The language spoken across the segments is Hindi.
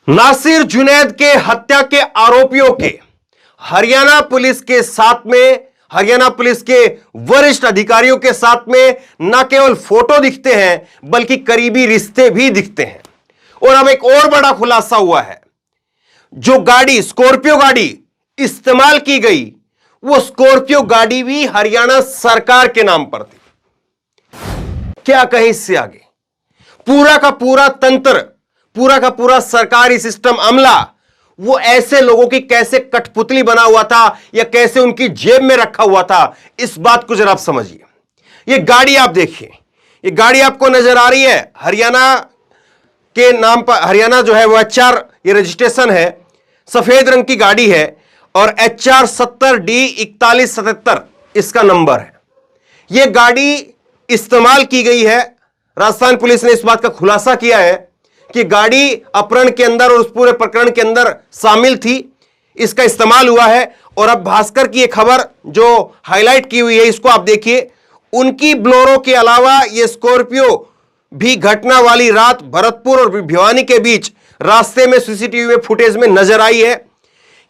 नासिर जुनैद के हत्या के आरोपियों के हरियाणा पुलिस के साथ में, हरियाणा पुलिस के वरिष्ठ अधिकारियों के साथ में न केवल फोटो दिखते हैं बल्कि करीबी रिश्ते भी दिखते हैं। और अब एक और बड़ा खुलासा हुआ है, जो गाड़ी स्कॉर्पियो गाड़ी इस्तेमाल की गई वो स्कॉर्पियो गाड़ी भी हरियाणा सरकार के नाम पर थी। क्या कहें इससे आगे, पूरा का पूरा तंत्र, पूरा का पूरा सरकारी सिस्टम, अमला वो ऐसे लोगों की कैसे कठपुतली बना हुआ था या कैसे उनकी जेब में रखा हुआ था, इस बात को जरा आप समझिए। ये गाड़ी आप देखिए, ये गाड़ी आपको नजर आ रही है, हरियाणा के नाम पर, हरियाणा जो है वो HR ये रजिस्ट्रेशन है, सफेद रंग की गाड़ी है और HR 70D4177 इसका नंबर है। यह गाड़ी इस्तेमाल की गई है। राजस्थान पुलिस ने इस बात का खुलासा किया है कि गाड़ी अपहरण के अंदर और उस पूरे प्रकरण के अंदर शामिल थी, इसका इस्तेमाल हुआ है। और अब भास्कर की एक खबर जो हाईलाइट की हुई है, इसको आप देखिए। उनकी ब्लोरो के अलावा यह स्कॉर्पियो भी घटना वाली रात भरतपुर और भिवानी के बीच रास्ते में सीसीटीवी में फुटेज में नजर आई है।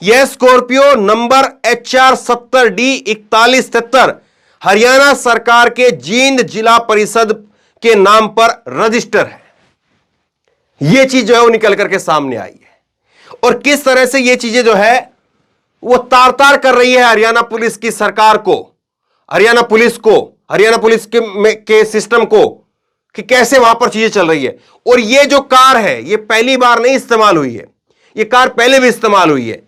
यह Scorpio number HR 70D4177 Haryana सरकार के जींद जिला परिषद के नाम पर रजिस्टर है। यह चीज जो है वो निकल करके सामने आई है और किस तरह से यह चीजें जो है वो तार तार कर रही है हरियाणा पुलिस की सरकार को, हरियाणा पुलिस को, हरियाणा पुलिस के सिस्टम को, कि कैसे वहां पर चीजें चल रही है। और ये जो कार है ये पहली बार नहीं इस्तेमाल हुई है, ये कार पहले भी इस्तेमाल हुई है।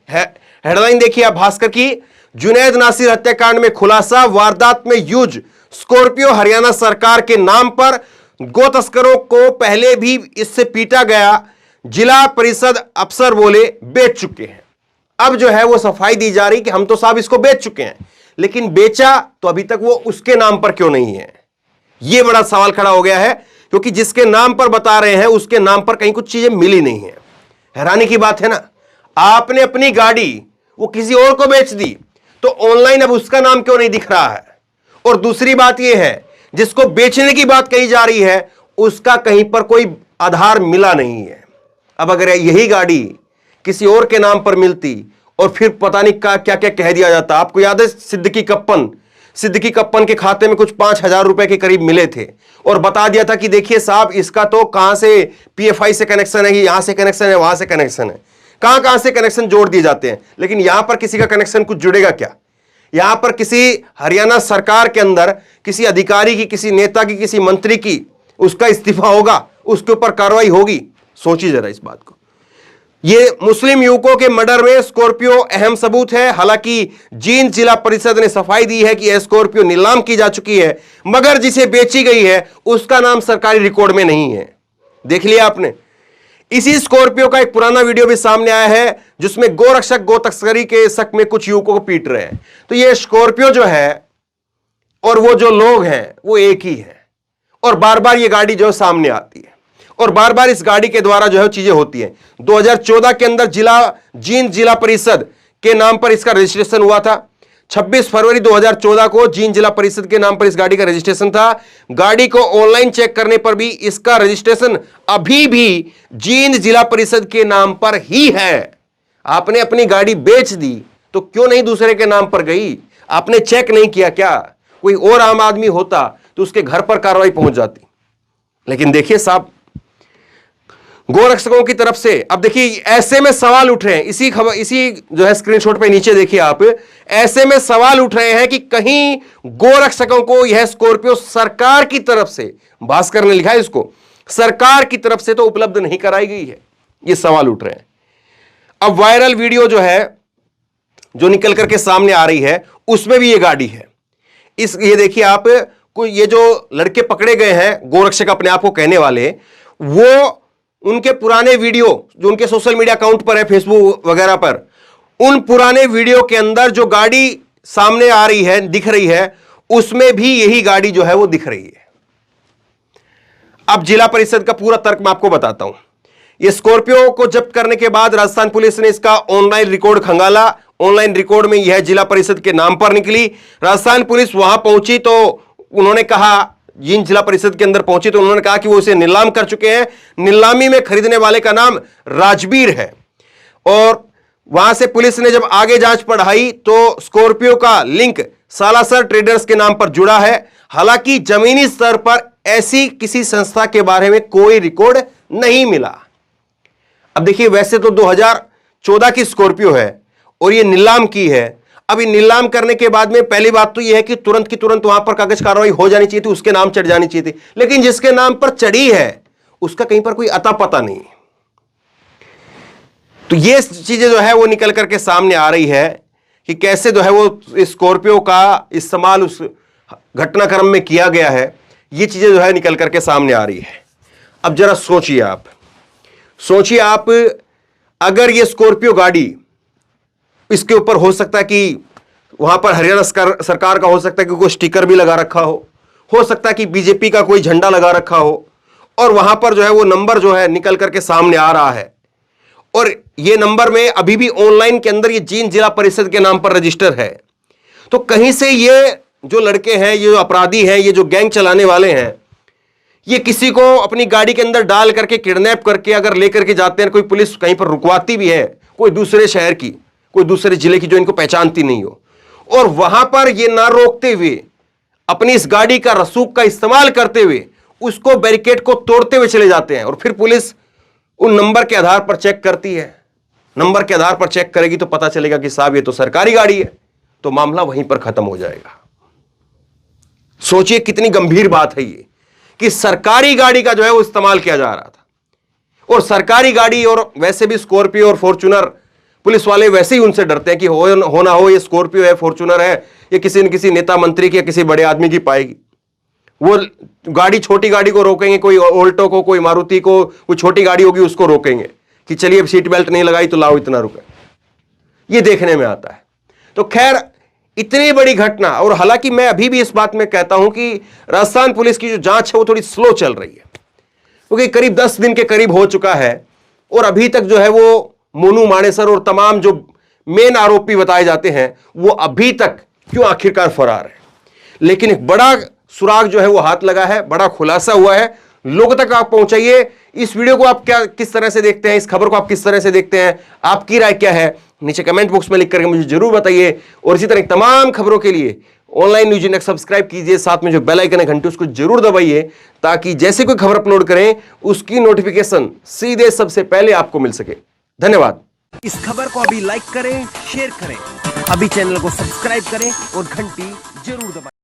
हेडलाइन देखिए आप भास्कर की, जुनैद नासिर हत्याकांड में खुलासा, वारदात में यूज स्कॉर्पियो हरियाणा सरकार के नाम पर, गो तस्करों को पहले भी इससे पीटा गया, जिला परिषद अफसर बोले बेच चुके हैं। अब जो है वो सफाई दी जा रही कि हम तो साहब इसको बेच चुके हैं, लेकिन बेचा तो अभी तक वो उसके नाम पर क्यों नहीं है, यह बड़ा सवाल खड़ा हो गया है। क्योंकि जिसके नाम पर बता रहे हैं उसके नाम पर कहीं कुछ चीजें मिली नहीं है। हैरानी की बात है ना, आपने अपनी गाड़ी वो किसी और को बेच दी तो ऑनलाइन अब उसका नाम क्यों नहीं दिख रहा है। और दूसरी बात यह है, जिसको बेचने की बात कही जा रही है उसका कहीं पर कोई आधार मिला नहीं है। अब अगर यही गाड़ी किसी और के नाम पर मिलती और फिर पता नहीं क्या क्या कह दिया जाता। आपको याद है सिद्दीकी कप्पन के खाते में कुछ 5,000 रुपए के करीब मिले थे और बता दिया था कि देखिए साहब इसका तो कहां से PFI से कनेक्शन है, यहां से कनेक्शन है, वहां से कनेक्शन है, कहां से कनेक्शन जोड़ दिए जाते हैं। लेकिन यहां पर किसी का कनेक्शन कुछ जुड़ेगा क्या? यहां पर किसी हरियाणा सरकार के अंदर किसी अधिकारी की, किसी नेता की, किसी मंत्री की उसका इस्तीफा होगा, उसके ऊपर कार्रवाई होगी? सोचिए जरा इस बात को। ये मुस्लिम युवकों के मर्डर में स्कॉर्पियो अहम सबूत है। हालांकि जींद जिला परिषद ने सफाई दी है कि यह स्कॉर्पियो नीलाम की जा चुकी है, मगर जिसे बेची गई है उसका नाम सरकारी रिकॉर्ड में नहीं है। देख लिया आपने। इसी स्कॉर्पियो का एक पुराना वीडियो भी सामने आया है जिसमें गोरक्षक गो तस्करी के शक में कुछ युवकों को पीट रहे हैं। तो यह स्कॉर्पियो जो है और वो जो लोग हैं वो एक ही है और बार बार ये गाड़ी जो है सामने आती है और बार बार इस गाड़ी के द्वारा जो है चीजें होती हैं। 2014 के अंदर जींद जिला परिषद के नाम पर इसका रजिस्ट्रेशन हुआ था। 26 फरवरी 2014 को जींद जिला परिषद के नाम पर इस गाड़ी का रजिस्ट्रेशन था। गाड़ी को ऑनलाइन चेक करने पर भी इसका रजिस्ट्रेशन अभी भी जींद जिला परिषद के नाम पर ही है। आपने अपनी गाड़ी बेच दी तो क्यों नहीं दूसरे के नाम पर गई? आपने चेक नहीं किया क्या? कोई और आम आदमी होता तो उसके घर पर कार्रवाई पहुंच जाती। लेकिन देखिए साहब, गोरक्षकों की तरफ से अब देखिए ऐसे में सवाल उठ रहे हैं, इसी जो है स्क्रीनशॉट पे नीचे देखिए आप, ऐसे में सवाल उठ रहे हैं कि कहीं गोरक्षकों को यह स्कॉर्पियो सरकार की तरफ से, भास्कर ने लिखा है इसको, सरकार की तरफ से तो उपलब्ध नहीं कराई गई है। ये सवाल उठ रहे हैं। अब वायरल वीडियो जो है जो निकल करके सामने आ रही है उसमें भी ये गाड़ी है। ये देखिए आप, ये जो लड़के पकड़े गए हैं गोरक्षक अपने आप को कहने वाले, वो उनके पुराने वीडियो जो उनके सोशल मीडिया अकाउंट पर है, फेसबुक वगैरह पर, उन पुराने वीडियो के अंदर जो गाड़ी सामने आ रही है, दिख रही है, उसमें भी यही गाड़ी जो है वो दिख रही है। अब जिला परिषद का पूरा तर्क मैं आपको बताता हूं। ये स्कॉर्पियो को जब्त करने के बाद राजस्थान पुलिस ने इसका ऑनलाइन रिकॉर्ड खंगाला। ऑनलाइन रिकॉर्ड में यह जिला परिषद के नाम पर निकली। राजस्थान पुलिस वहां पहुंची तो उन्होंने कहा, जींद जिला परिषद के अंदर पहुंची तो उन्होंने कहा कि वो इसे नीलाम कर चुके हैं। नीलामी में खरीदने वाले का नाम राजबीर है। और वहां से पुलिस ने जब आगे जांच बढ़ाई तो स्कॉर्पियो का लिंक सालासर ट्रेडर्स के नाम पर जुड़ा है। हालांकि जमीनी स्तर पर ऐसी किसी संस्था के बारे में कोई रिकॉर्ड नहीं मिला। अब देखिए, वैसे तो 2014 की स्कॉर्पियो है और ये नीलाम की है। अब ये नीलाम करने के बाद में पहली बात तो ये है कि तुरंत की तुरंत वहां पर कागज कार्रवाई हो जानी चाहिए थी, उसके नाम चढ़ जानी चाहिए थी। लेकिन जिसके नाम पर चढ़ी है उसका कहीं पर कोई अता पता नहीं। तो ये चीजें जो है वो निकल करके सामने आ रही है कि कैसे जो है वो स्कॉर्पियो का इस्तेमाल उस घटनाक्रम में किया गया है। ये चीजें जो है निकल करके सामने आ रही है। अब जरा सोचिए आप, अगर ये स्कॉर्पियो गाड़ी, इसके ऊपर हो सकता है कि वहां पर हरियाणा सरकार का हो सकता है कि कोई स्टिकर भी लगा रखा हो सकता है कि बीजेपी का कोई झंडा लगा रखा हो, और वहां पर जो है वो नंबर जो है निकल करके सामने आ रहा है। और ये नंबर में अभी भी ऑनलाइन के अंदर ये जींद जिला परिषद के नाम पर रजिस्टर है। तो कहीं से ये जो लड़के हैं, ये जो अपराधी हैं, ये जो गैंग चलाने वाले हैं, ये किसी को अपनी गाड़ी के अंदर डाल करके किडनैप करके अगर लेकर के जाते हैं, कोई पुलिस कहीं पर रुकवाती भी है, कोई दूसरे शहर की, कोई दूसरे जिले की जो इनको पहचानती नहीं हो, और वहां पर ये ना रोकते हुए अपनी इस गाड़ी का रसूख का इस्तेमाल करते हुए उसको बैरिकेड को तोड़ते हुए चले जाते हैं, और फिर पुलिस उन नंबर के आधार पर चेक करती है। नंबर के आधार पर चेक करेगी तो पता चलेगा कि साहब ये तो सरकारी गाड़ी है, तो मामला वहीं पर खत्म हो जाएगा। सोचिए कितनी गंभीर बात है ये, कि सरकारी गाड़ी का जो है वो इस्तेमाल किया जा रहा था। और सरकारी गाड़ी, और वैसे भी स्कॉर्पियो और फॉर्च्यूनर, पुलिस वाले वैसे ही उनसे डरते हैं कि हो ना हो ये स्कॉर्पियो है, फॉर्च्यूनर है, ये किसी न किसी नेता मंत्री की या किसी बड़े आदमी की पाएगी। वो गाड़ी, छोटी गाड़ी को रोकेंगे, कोई ऑल्टो को, कोई मारुति को, कोई छोटी गाड़ी होगी उसको रोकेंगे कि चलिए सीट बेल्ट नहीं लगाई तो लाओ इतना रुपए। ये देखने में आता है। तो खैर, इतनी बड़ी घटना, और हालांकि मैं अभी भी इस बात में कहता हूं कि राजस्थान पुलिस की जो जांच है वो थोड़ी स्लो चल रही है, क्योंकि करीब 10 दिन के करीब हो चुका है और अभी तक जो है वो मोनू मानेसर और तमाम जो मेन आरोपी बताए जाते हैं वो अभी तक क्यों आखिरकार फरार है। लेकिन एक बड़ा सुराग जो है वो हाथ लगा है, बड़ा खुलासा हुआ है। लोगों तक आप पहुंचाइए इस वीडियो को। आप किस तरह से देखते हैं, इस खबर को आप किस तरह से देखते हैं, आपकी राय क्या है, नीचे कमेंट बॉक्स में लिख करके मुझे जरूर बताइए। और इसी तरह तमाम खबरों के लिए ऑनलाइन न्यूज इंडेक्स सब्सक्राइब कीजिए, साथ में जो बेल आइकन है घंटी उसको जरूर दबाइए, ताकि जैसे कोई खबर अपलोड करें उसकी नोटिफिकेशन सीधे सबसे पहले आपको मिल सके। धन्यवाद। इस खबर को अभी लाइक करें, शेयर करें, अभी चैनल को सब्सक्राइब करें और घंटी जरूर दबाएं।